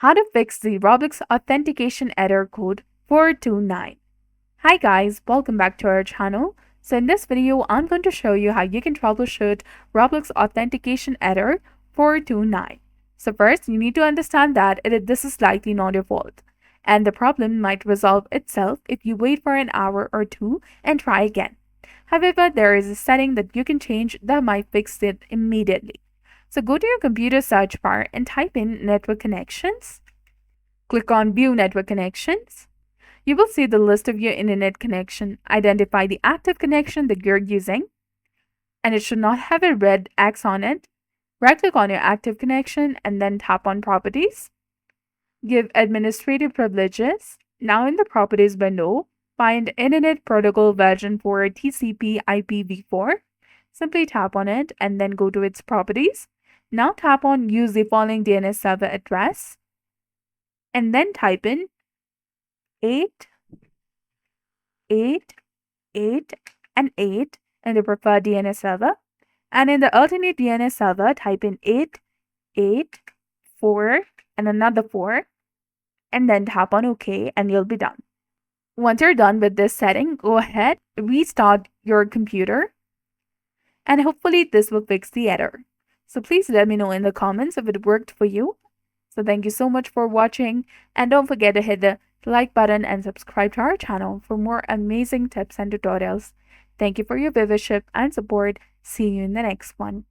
How to fix the Roblox Authentication Error Code 429. Hi guys, welcome back to our channel. So in this video, I'm going to show you how you can troubleshoot Roblox Authentication Error 429. So first, you need to understand that this is likely not your fault, and the problem might resolve itself if you wait for an hour or two and try again. However, there is a setting that you can change that might fix it immediately. So go to your computer search bar and type in network connections. Click on View Network Connections. You will see the list of your internet connection. Identify the active connection that you're using, and it should not have a red X on it. Right-click on your active connection and then tap on Properties. Give administrative privileges. Now in the Properties window, find Internet Protocol version for TCP IPv4. Simply tap on it and then go to its properties. Now tap on Use the following DNS server address and then type in 8, 8, 8, and 8 in the preferred DNS server. And in the alternate DNS server, type in 8, 8, 4, and another 4, and then tap on OK, and you'll be done. Once you're done with this setting, go ahead, restart your computer, and hopefully this will fix the error. So please let me know in the comments if it worked for you. So thank you so much for watching, and don't forget to hit the like button and subscribe to our channel for more amazing tips and tutorials. Thank you for your viewership and support. See you in the next one.